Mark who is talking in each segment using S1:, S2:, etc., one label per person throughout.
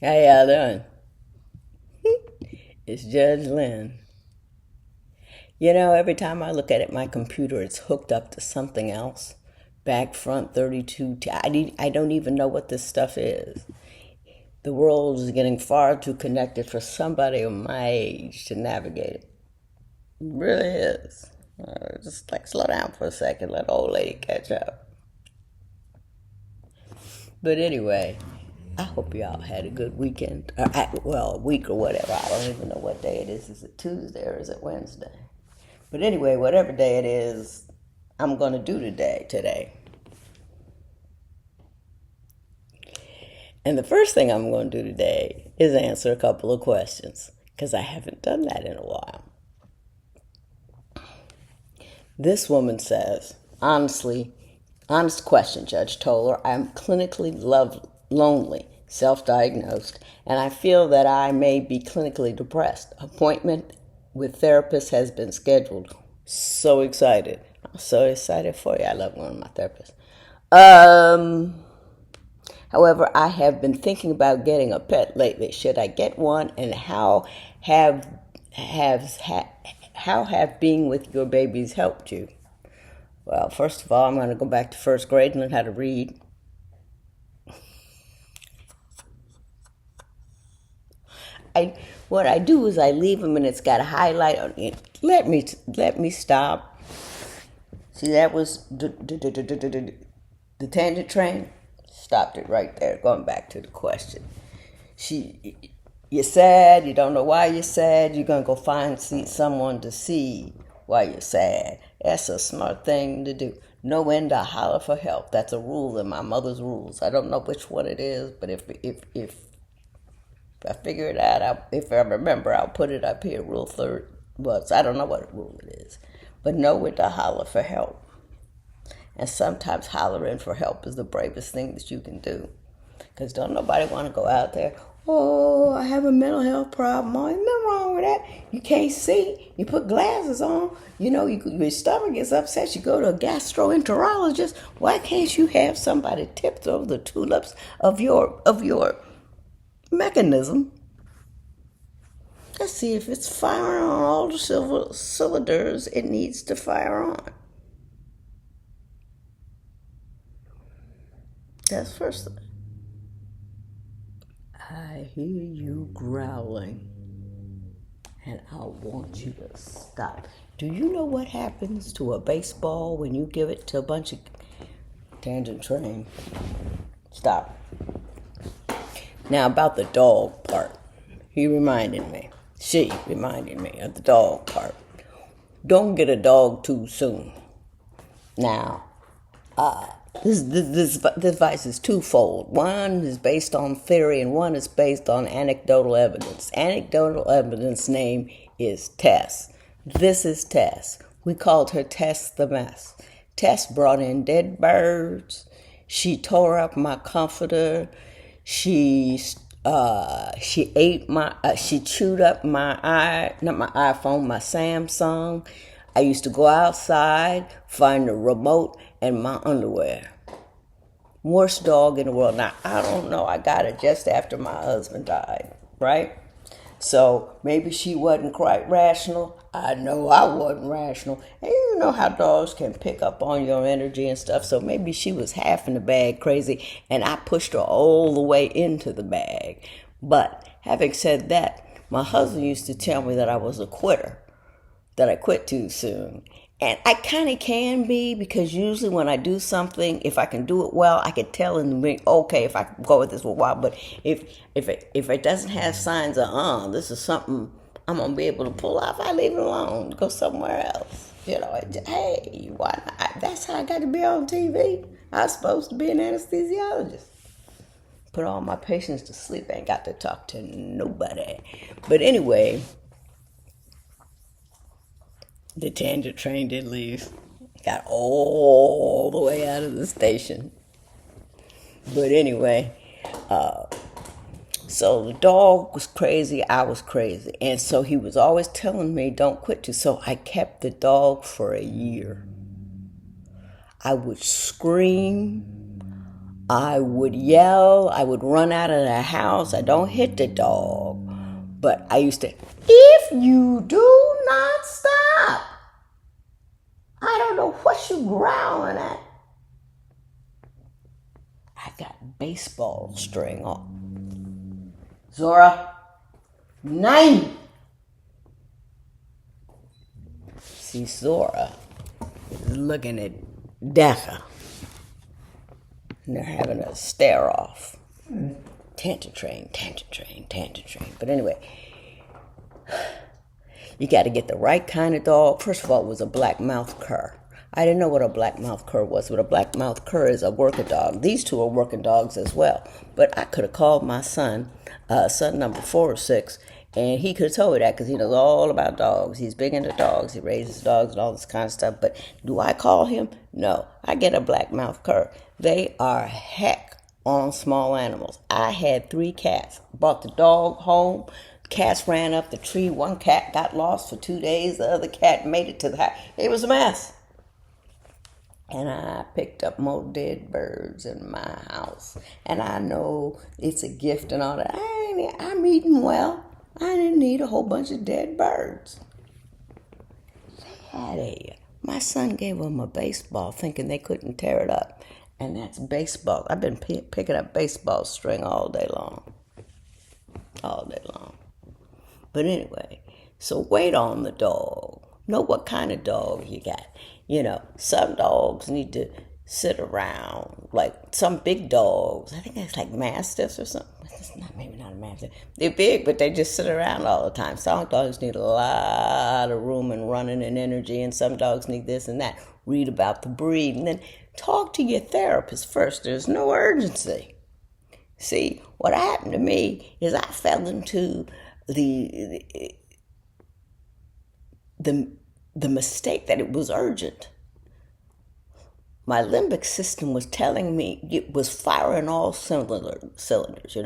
S1: How y'all doing? It's Judge Lynn. You know, every time I look at it, my computer is hooked up to something else. Back, front, 32. I don't even know what this stuff is. The world is getting far too connected for somebody of my age to navigate it. It really is. Just like slow down for a second, let the old lady catch up. But anyway, I hope y'all had a good weekend. Well, a week or whatever. I don't even know what day it is. Is it Tuesday or is it Wednesday? But anyway, whatever day it is, I'm going to do today. And the first thing I'm going to do today is answer a couple of questions because I haven't done that in a while. This woman says, honest question, Judge Toller. I'm clinically lonely, self-diagnosed, and I feel that I may be clinically depressed. Appointment with therapist has been scheduled. So excited. I'm so excited for you. I love one of my therapists. However, I have been thinking about getting a pet lately. Should I get one, and how have being with your babies helped you? Well, first of all, I'm going to go back to first grade and learn how to read. What I do is I leave them and it's got a highlight on it. Let me stop. See, that was the tangent train. Stopped it right there. Going back to the question. You're sad. You don't know why you're sad. You're gonna go find someone to see why you're sad. That's a smart thing to do. Know when to holler for help. That's a rule in my mother's rules. I don't know which one it is, but if I figure it out, if I remember, I'll put it up here. Rule third was, I don't know what rule it is, but know when to holler for help. And sometimes hollering for help is the bravest thing that you can do. Because don't nobody want to go out there, oh, I have a mental health problem. Oh, ain't nothing wrong with that. You can't see. You put glasses on. You know, your stomach is upset. You go to a gastroenterologist. Why can't you have somebody tipped over the tulips of your mechanism? Let's see if it's firing on all the cylinders it needs to fire on. That's first thing. I hear you growling, and I want you to stop. Do you know what happens to a baseball when you give it to a bunch of tangent train? Stop. Now about the dog part. She reminded me of the dog part. Don't get a dog too soon. Now, this advice is twofold. One is based on theory and one is based on anecdotal evidence. Anecdotal evidence name is Tess. This is Tess. We called her Tess the Mess. Tess brought in dead birds. She tore up my comforter. She chewed up not my iPhone, my Samsung. I used to go outside, find the remote and my underwear. Worst dog in the world. Now, I don't know. I got it just after my husband died, right? So maybe she wasn't quite rational. I know I wasn't rational. And you know how dogs can pick up on your energy and stuff. So maybe she was half in the bag crazy and I pushed her all the way into the bag. But having said that, my husband used to tell me that I was a quitter, that I quit too soon. And I kind of can be, because usually when I do something, if I can do it well, I can tell in the beginning, okay, if I can go with this for a while. But if it doesn't have signs of, this is something I'm going to be able to pull off, I leave it alone, go somewhere else. You know, hey, why not? That's how I got to be on TV. I was supposed to be an anesthesiologist. Put all my patients to sleep. I ain't got to talk to nobody. But anyway, the tangent train did leave. Got all the way out of the station. But anyway, so the dog was crazy, I was crazy. And so he was always telling me, don't quit you. So I kept the dog for a year. I would scream. I would yell, I would run out of the house. I don't hit the dog, but I used to, if you do not stop, I don't know what you growling at. I got baseball string on. Zora, 9. See, Zora is looking at Decca. And they're having a stare off. Tantrum train. But anyway, you got to get the right kind of dog. First of all, it was a black-mouthed cur. I didn't know what a black-mouthed cur was, but a black-mouthed cur is a working dog. These two are working dogs as well. But I could have called my son, son number 4 or 6, and he could have told me that because he knows all about dogs. He's big into dogs. He raises dogs and all this kind of stuff. But do I call him? No. I get a black-mouthed cur. They are heck on small animals. I had 3 cats. Brought the dog home. Cats ran up the tree. One cat got lost for 2 days. The other cat made it to the house. It was a mess. And I picked up more dead birds in my house. And I know it's a gift and all that. I'm eating well. I didn't eat a whole bunch of dead birds. My son gave them a baseball thinking they couldn't tear it up. And that's baseball. I've been picking up baseball string all day long. But anyway, so wait on the dog. Know what kind of dog you got. Some dogs need to sit around, like some big dogs. I think it's like mastiffs or something. It's maybe not a mastiff. They're big, but they just sit around all the time. Some dogs need a lot of room and running and energy, and some dogs need this and that. Read about the breed, and then talk to your therapist first. There's no urgency. See, what happened to me is I fell into the mistake that it was urgent. My limbic system was telling me, it was firing all cylinders,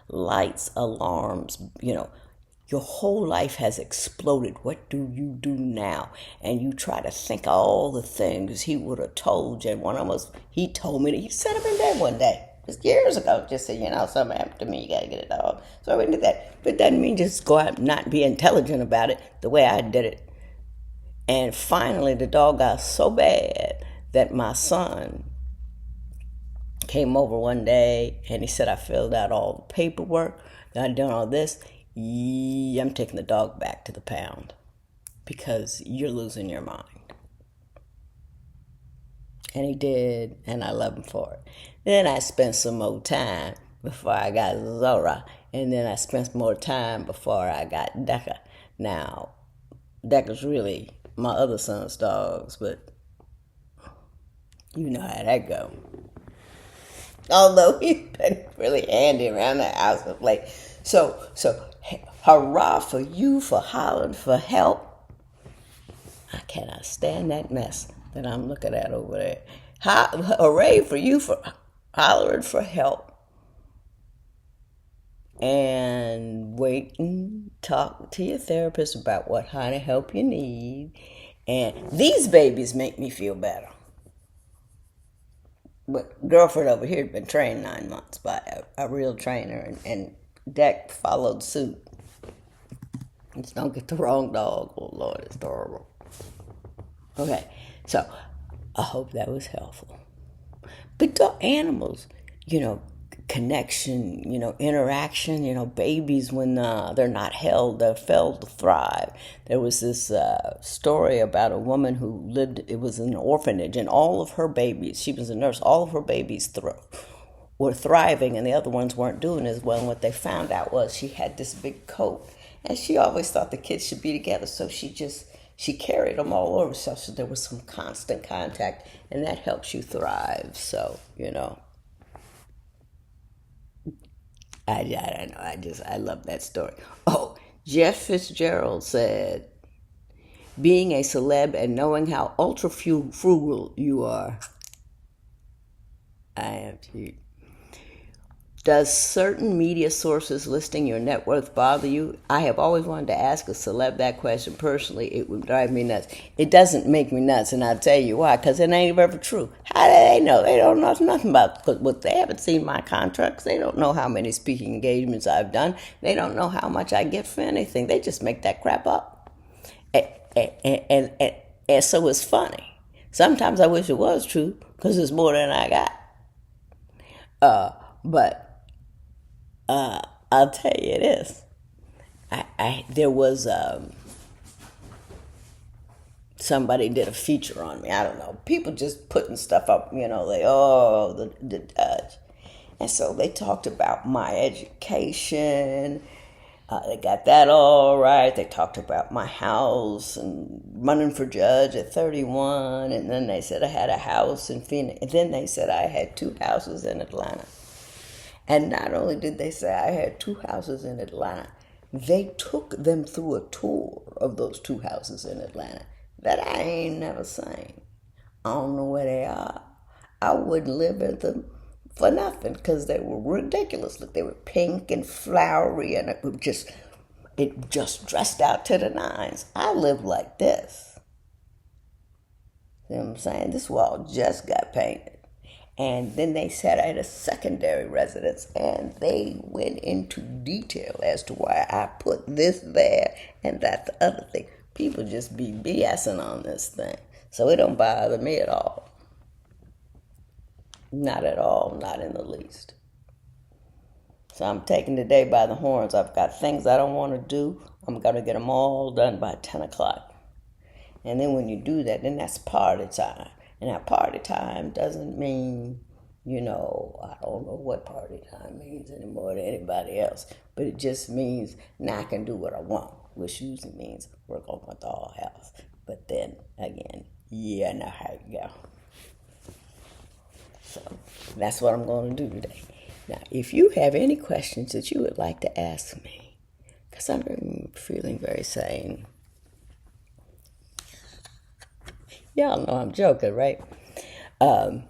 S1: lights, alarms, your whole life has exploded. What do you do now? And you try to think of all the things he would have told you. And one of them he told me that he set up in bed one day, just years ago, just said, something happened to me, you got to get a dog. So I went and did that. But it doesn't mean just go out and not be intelligent about it the way I did it. And finally, the dog got so bad that my son came over one day and he said, I filled out all the paperwork, I'd done all this. I'm taking the dog back to the pound because you're losing your mind. And he did, and I love him for it. Then I spent some more time before I got Zora, and then I spent more time before I got Decca. Now, Decca's really my other son's dogs, but you know how that go. Although he's been really handy around the house of late. So hurrah for you for hollering for help. I cannot stand that mess that I'm looking at over there. Hooray for you for hollering for help. And wait and talk to your therapist about what kind of help you need. And these babies make me feel better. But girlfriend over here had been trained 9 months by a real trainer, and Deck followed suit. Just don't get the wrong dog. Oh, Lord, it's horrible. Okay, so I hope that was helpful. But the animals, connection, interaction, babies when they're not held, they're failed to thrive. There was this story about a woman who it was an orphanage, and all of her babies, she was a nurse, all of her babies were thriving, and the other ones weren't doing as well. And what they found out was she had this big coat, and she always thought the kids should be together, so she carried them all over herself, so there was some constant contact, and that helps you thrive. So, I don't know. I love that story. Oh, Jeff Fitzgerald said, being a celeb and knowing how ultra frugal you are. I am too. Does certain media sources listing your net worth bother you? I have always wanted to ask a celeb that question personally. It would drive me nuts. It doesn't make me nuts, and I'll tell you why, because it ain't ever true. How do they know? They don't know nothing about what they haven't seen my contracts. They don't know how many speaking engagements I've done. They don't know how much I get for anything. They just make that crap up. And so it's funny. Sometimes I wish it was true, because it's more than I got. But I'll tell you this. There was somebody did a feature on me. I don't know. People just putting stuff up. The judge, and so they talked about my education. They got that all right. They talked about my house and running for judge at 31, and then they said I had a house in Phoenix. And then they said I had 2 houses in Atlanta. And not only did they say I had 2 houses in Atlanta, they took them through a tour of those 2 houses in Atlanta that I ain't never seen. I don't know where they are. I wouldn't live in them for nothing, because they were ridiculous. Look, they were pink and flowery, and it just dressed out to the nines. I lived like this. See what I'm saying? This wall just got painted. And then they said I had a secondary residence, and they went into detail as to why I put this there and that the other thing. People just be BSing on this thing. So it don't bother me at all. Not at all, not in the least. So I'm taking the day by the horns. I've got things I don't want to do. I'm going to get them all done by 10 o'clock. And then when you do that, then that's party time. And that party time doesn't mean, I don't know what party time means anymore to anybody else. But it just means now I can do what I want, which usually means work on my dollhouse. But then, again, I know how you go. So that's what I'm going to do today. Now, if you have any questions that you would like to ask me, because I'm feeling very sane. Y'all know I'm joking, right? Either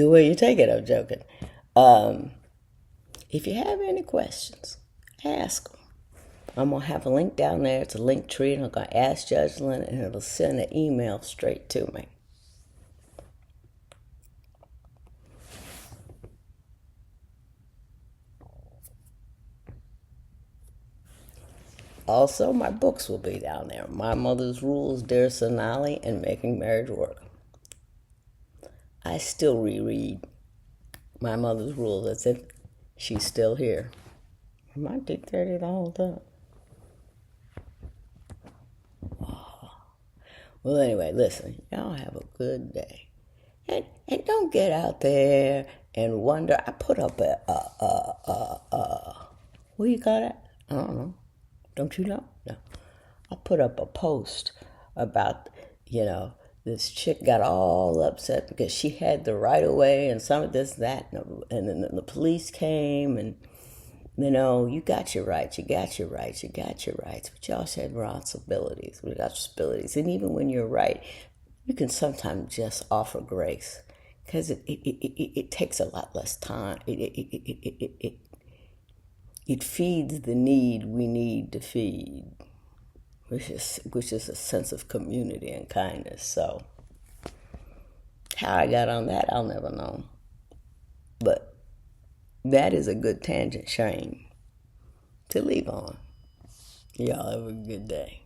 S1: way you take it, I'm joking. If you have any questions, ask them. I'm going to have a link down there. It's a link tree, and I'm going to ask Judge Lynn, and it'll send an email straight to me. Also, my books will be down there. My Mother's Rules, Dear Sonali, and Making Marriage Work. I still reread My Mother's Rules as if she's still here. I might take 30 the whole time. Oh. Well, anyway, listen. Y'all have a good day. And don't get out there and wonder. I put up what do you call that? I don't know. Don't you know? No. I put up a post about, this chick got all upset because she had the right of way and some of this, that, and then the police came and, you got your rights, but y'all had responsibilities. And even when you're right, you can sometimes just offer grace because it takes a lot less time. It feeds the need we need to feed, which is a sense of community and kindness. So how I got on that, I'll never know. But that is a good tangent, Shane, to leave on. Y'all have a good day.